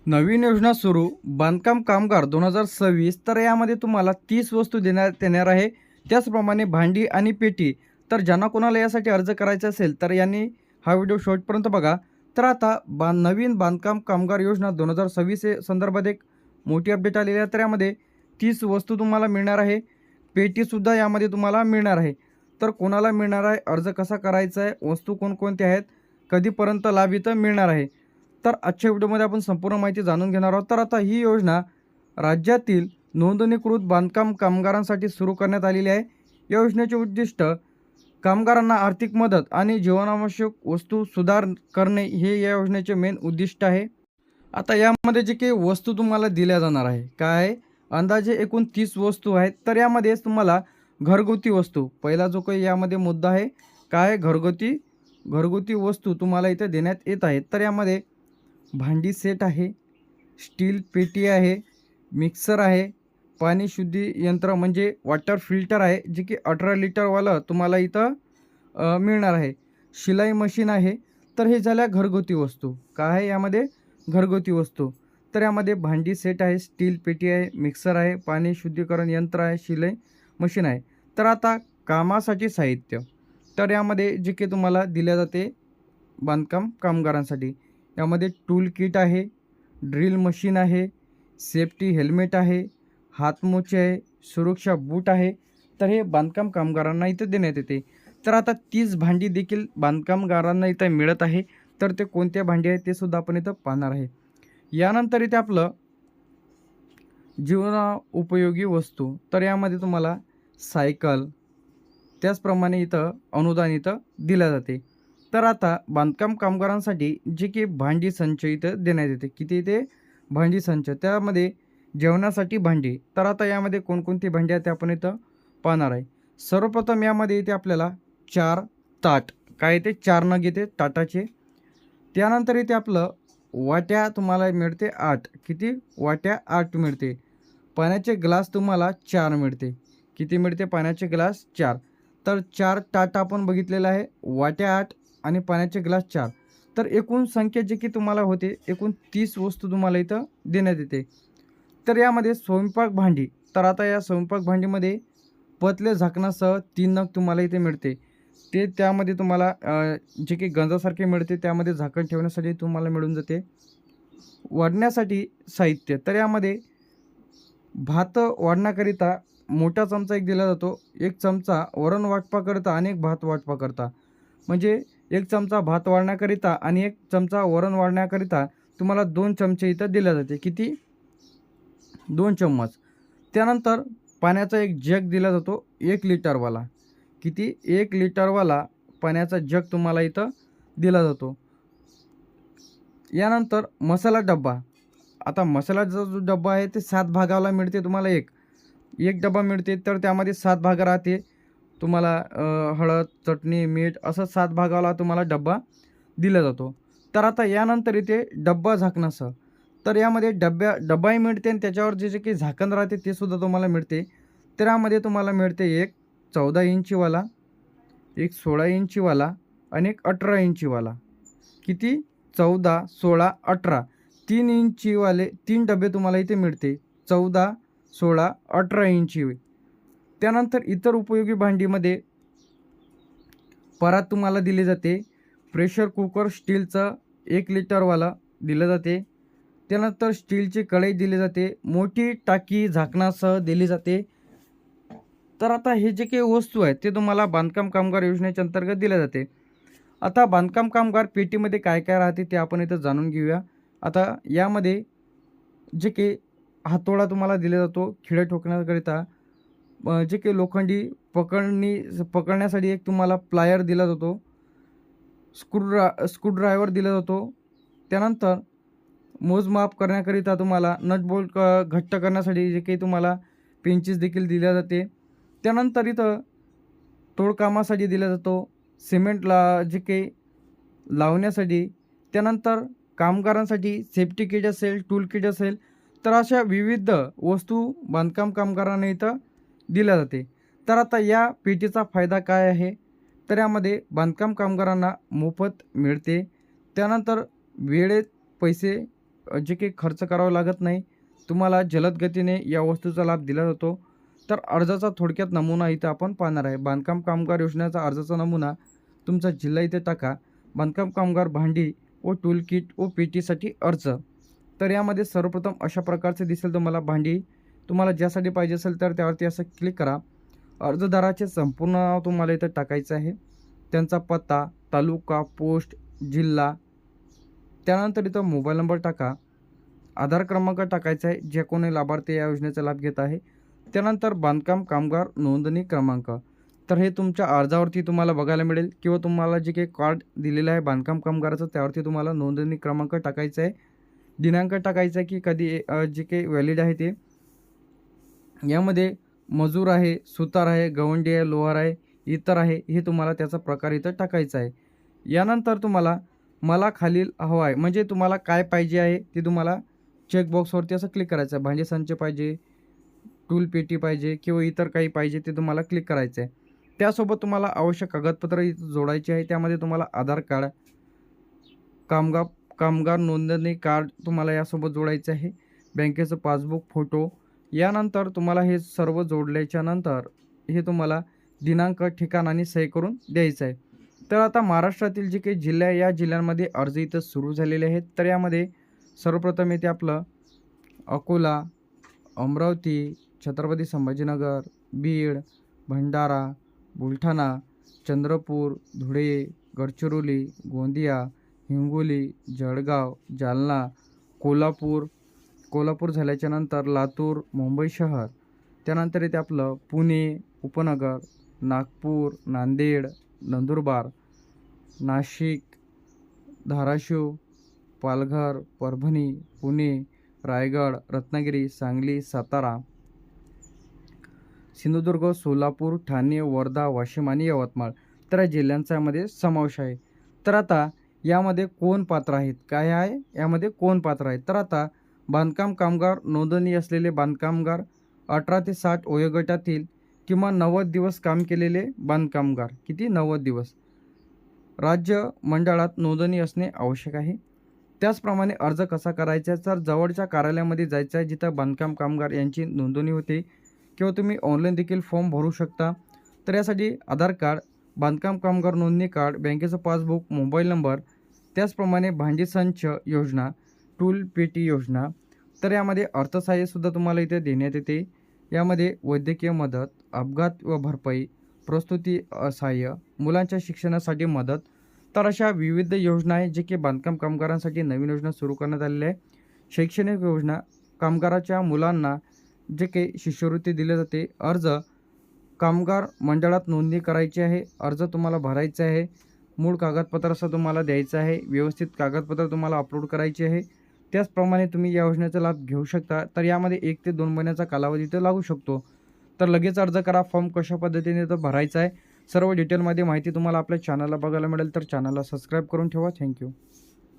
नवीन योजना सुरू बांधकाम कामगार 2026. तर यामध्ये तुम्हाला 30 वस्तू देण्यात येणार आहे. त्याचप्रमाणे भांडी आणि पेटी. तर ज्यांना कोणाला यासाठी अर्ज करायचा असेल तर यांनी हा व्हिडिओ शेवटपर्यंत बघा. तर आता नवीन बांधकाम कामगार योजना 2026 संदर्भात एक मोठी अपडेट आलेली आहे. तर यामध्ये 30 वस्तू तुम्हाला मिळणार आहे. पेटीसुद्धा यामध्ये तुम्हाला मिळणार आहे. तर कोणाला मिळणार आहे, अर्ज कसा करायचा आहे, वस्तू कोणकोणत्या आहेत, कधीपर्यंत लाभ इथं मिळणार आहे, तर आजच्या व्हिडिओमध्ये आपण संपूर्ण माहिती जाणून घेणार आहोत. तर आता ही योजना राज्यातील नोंदणीकृत बांधकाम कामगारांसाठी सुरू करण्यात आलेली आहे. या योजनेचे उद्दिष्ट कामगारांना आर्थिक मदत आणि जीवनावश्यक वस्तू सुधार करणे हे या योजनेचे मेन उद्दिष्ट आहे. आता यामध्ये जे काही वस्तू तुम्हाला दिल्या जाणार आहे, काय आहे, अंदाजे एकूण 30 वस्तू आहेत. तर यामध्ये तुम्हाला घरगुती वस्तू, पहिला जो काही यामध्ये मुद्दा आहे, काय आहे, घरगुती वस्तू तुम्हाला इथे देण्यात येत आहेत. तर यामध्ये भांडी सेट आहे, स्टील पेटी आहे, मिक्सर आहे, पाणी शुद्धी यंत्र म्हणजे वॉटर फिल्टर आहे, जे की 18 लिटरवालं तुम्हाला इथं मिळणार आहे. शिलाई मशीन आहे. तर हे झाल्या घरगुती वस्तू. काय आहे यामध्ये, घरगुती वस्तू. तर यामध्ये भांडी सेट आहे, स्टील पेटी आहे, मिक्सर आहे, पाणी शुद्धीकरण यंत्र आहे, शिलाई मशीन आहे. तर आता कामासाठी साहित्य, तर यामध्ये जे काही तुम्हाला दिल्या जाते बांधकाम कामगारांसाठी, यामध्ये टूल किट आहे, ड्रिल मशीन आहे, सेफ्टी हेल्मेट आहे, हातमोजे आहे, सुरक्षा बूट आहे. तर हे बांधकाम कामगारांना इथं देण्यात येते. तर आता 30 भांडी देखील बांधकामगारांना इथं मिळत आहे. तर ते कोणत्या भांडी आहेत ते सुद्धा आपण इथं पाहणार आहे. यानंतर इथे आपलं जीवनोपयोगी वस्तू, तर यामध्ये तुम्हाला सायकल, त्याचप्रमाणे इथं अनुदान इथं दिलं जाते. तर आता बांधकाम कामगारांसाठी जे की भांडी संच इथं देण्यात येते. किती ते भांडी संच, त्यामध्ये जेवणासाठी भांडी. तर आता यामध्ये कोणकोणती भांडी आहेत ते आपण इथं पाहणार आहे. सर्वप्रथम यामध्ये इथे आपल्याला 4 ताट, काय ते 4 नग येते ताटाचे. त्यानंतर इथे आपलं वाट्या तुम्हाला मिळते 8. किती वाट्या? 8 मिळते. पाण्याचे ग्लास तुम्हाला 4 मिळते. किती मिळते पाण्याचे ग्लास? 4. तर 4 ताट आपण बघितलेलं आहे, वाट्या 8 आणि पाण्याचे ग्लास 4. तर एकूण संख्या जी की तुम्हाला होते, एकूण 30 वस्तू तुम्हाला इथं देण्यात येते. तर यामध्ये स्वयंपाक भांडी, तर आता या स्वयंपाक भांडीमध्ये पतले झाकणासह 3 नग तुम्हाला इथे मिळते. ते त्यामध्ये तुम्हाला जे काही गंजासारखे मिळते त्यामध्ये झाकण ठेवण्यासाठी तुम्हाला मिळून जाते. वाढण्यासाठी साहित्य, तर यामध्ये भात वाढण्याकरिता मोठा चमचा एक दिला जातो. एक चमचा वरण वाटपाकरिता आणि एक भात वाटपाकरिता. म्हणजे एक चमचा भात वाढण्याकरिता आणि एक चमचा वरण वाढण्याकरिता तुम्हाला 2 चमचे इथं दिले जाते. किती? 2 चम्मच. त्यानंतर पाण्याचा एक जग दिला जातो 1 लिटरवाला. किती? 1 लिटरवाला पाण्याचा जग तुम्हाला इथं दिला जातो. यानंतर मसाला डब्बा. आता मसाल्याचा जो डब्बा आहे ते 7 भागाला मिळते तुम्हाला. एक डबा मिळते, तर त्यामध्ये 7 भाग राहते. तुम्हाला हळद, चटणी, मीठ असं 7 भागाला तुम्हाला डब्बा दिला जातो. तर आता यानंतर इथे डब्बा झाकणासह, तर यामध्ये डब्बाही मिळते आणि त्याच्यावर जे जे काही झाकण राहते ते सुद्धा तुम्हाला मिळते. तर यामध्ये तुम्हाला मिळते एक 14 इंचीवाला, एक 16 इंचीवाला आणि एक 18 इंचीवाला. किती? 14, 16, 18. 3 इंचीवाले 3 डबे तुम्हाला इथे मिळते. 14, 16, 18 इंची. त्यानंतर इतर उपयोगी भांडीमध्ये परात तुम्हाला दिली जाते. प्रेशर कुकर स्टीलचं 1 लिटरवाला दिलं जाते. त्यानंतर स्टीलची कढई दिली जाते. मोठी टाकी झाकणासह दिली जाते. तर आता हे जे काही वस्तू आहेत ते तुम्हाला बांधकाम कामगार योजनेच्या अंतर्गत दिल्या जाते. आता बांधकाम कामगार पेटीमध्ये काय काय राहते ते आपण इथं जाणून घेऊया. आता यामध्ये जे काही हातोडा तुम्हाला दिला जातो खिळे ठोकण्याकरिता, जे काही लोखंडी पकडण्यासाठी एक तुम्हाला प्लायर दिला जातो, स्क्रूड्रायव्हर दिला जातो. त्यानंतर मोजमाप करण्याकरिता तुम्हाला नट बोल्ट घट्ट करण्यासाठी जे काही तुम्हाला पेंचेस देखील दिल्या जाते. त्यानंतर इथं तोडकामासाठी दिला जातो सिमेंटला जे काही लावण्यासाठी. त्यानंतर कामगारांसाठी सेफ्टी किट असेल, टूल किट असेल, तर अशा विविध वस्तू बांधकाम कामगारांना इथं दिल्या जाते. तर आता या पेटीचा फायदा काय आहे, तर यामध्ये बांधकाम कामगारांना मोफत मिळते. त्यानंतर वेळेत पैसे जे काही खर्च करावा लागत नाही, तुम्हाला जलद गतीने या वस्तूचा लाभ दिला जातो. तर अर्जाचा थोडक्यात नमुना इथं आपण पाहणार आहे. बांधकाम कामगार योजनेचा अर्जाचा नमुना तुमचा जिल्हा इथे टाका. बांधकाम कामगार भांडी व टूल किट व पेटीसाठी अर्ज. तर यामध्ये सर्वप्रथम अशा प्रकारचे दिसेल तुम्हाला भांडी. तुम्हाला ज्यासाठी पाहिजे असेल तर त्यावरती असं क्लिक करा. अर्जदाराचे संपूर्ण नाव तुम्हाला इथं टाकायचं आहे. त्यांचा पत्ता, तालुका, पोस्ट, जिल्हा. त्यानंतर इथं मोबाईल नंबर टाका. आधार क्रमांक टाकायचा आहे, जे कोणी लाभार्थी या योजनेचा लाभ घेत आहे. त्यानंतर बांधकाम कामगार नोंदणी क्रमांक. तर हे तुमच्या अर्जावरती तुम्हाला बघायला मिळेल किंवा तुम्हाला जे काही कार्ड दिलेलं आहे बांधकाम कामगाराचं त्यावरती तुम्हाला नोंदणी क्रमांक टाकायचा आहे. दिनांक टाकायचा आहे की कधी जे काही व्हॅलिड आहे ते. यामध्ये मजूर आहे, सुतार आहे, गवंडी आहे, लोहार आहे, इतर आहे, हे तुम्हाला त्याचा प्रकार इथं टाकायचा आहे. यानंतर तुम्हाला मला खालील हवं आहे म्हणजे तुम्हाला काय पाहिजे आहे ते तुम्हाला चेकबॉक्सवरती असं क्लिक करायचं आहे. भांडे संच पाहिजे, टूल पेटी पाहिजे किंवा इतर काही पाहिजे ते तुम्हाला क्लिक करायचं आहे. त्यासोबत तुम्हाला आवश्यक कागदपत्र इथं जोडायची आहे. त्यामध्ये तुम्हाला आधार कार्ड, कामगार नोंदणी कार्ड तुम्हाला यासोबत जोडायचं आहे. बँकेचं पासबुक, फोटो. यानंतर तुम्हाला हे सर्व जोडल्याच्या नंतर हे तुम्हाला दिनांक, ठिकाण आणि सही करून द्यायचं आहे. तर आता महाराष्ट्रातील जे काही जिल्हे आहे या जिल्ह्यांमध्ये अर्ज इथं सुरू झालेले आहेत. तर यामध्ये सर्वप्रथम येते आपलं अकोला, अमरावती, छत्रपती संभाजीनगर, बीड, भंडारा, बुलढाणा, चंद्रपूर, धुळे, गडचिरोली, गोंदिया, हिंगोली, जळगाव, जालना, कोल्हापूर झाल्याच्या नंतर लातूर, मुंबई शहर. त्यानंतर येते आपलं पुणे उपनगर, नागपूर, नांदेड, नंदुरबार, नाशिक, धाराशिव, पालघर, परभणी, पुणे, रायगड, रत्नागिरी, सांगली, सातारा, सिंधुदुर्ग, सोलापूर, ठाणे, वर्धा, वाशिम आणि यवतमाळ. तर या जिल्ह्यांचा यामध्ये समावेश आहे. तर आता यामध्ये कोण पात्र आहेत, काय आहे यामध्ये कोण पात्र आहेत. तर आता बांधकाम कामगार नोंदणी असलेले बांधकामगार, 18 ते 60 वयोगटातील, किमान 90 दिवस काम केलेले बांधकामगार. किती? 90 दिवस. राज्य मंडळात नोंदणी असणे आवश्यक आहे. त्याचप्रमाणे अर्ज कसा करायचा तर जवळच्या कार्यालयामध्ये जायचं आहे जिथं बांधकाम कामगार यांची नोंदणी होते किंवा तुम्ही ऑनलाईन देखील फॉर्म भरू शकता. तर यासाठी आधार कार्ड, बांधकाम कामगार नोंदणी कार्ड, बँकेचं पासबुक, मोबाईल नंबर. त्याचप्रमाणे भांडी संच योजना, टूल पेटी योजना. तर यामध्ये अर्थसहाय्यसुद्धा तुम्हाला इथे देण्यात येते. यामध्ये वैद्यकीय मदत, अपघात व भरपाई, प्रसूती सहाय्य, मुलांच्या शिक्षणासाठी मदत. तर अशा विविध योजना आहेत जे की बांधकाम कामगारांसाठी नवीन योजना सुरू करण्यात आलेल्या आहे. शैक्षणिक योजना, कामगाराच्या मुलांना जे काही शिष्यवृत्ती दिली जाते. अर्ज, कामगार मंडळात नोंदणी करायची आहे. अर्ज तुम्हाला भरायचा आहे. मूळ कागदपत्र असं तुम्हाला द्यायचं आहे. व्यवस्थित कागदपत्र तुम्हाला अपलोड करायची आहे. त्याचप्रमाणे तुम्ही या योजनेचा लाभ घेऊ शकता. तर यामध्ये 1 ते 2 महिन्याचा कालावधी तर लागू शकतो. तर लगेच अर्ज करा. फॉर्म कशा पद्धतीने तर भरायचा आहे सर्व डिटेलमध्ये माहिती तुम्हाला आपल्या चॅनलला बघायला मिळेल. तर चॅनलला सबस्क्राईब करून ठेवा. थँक्यू.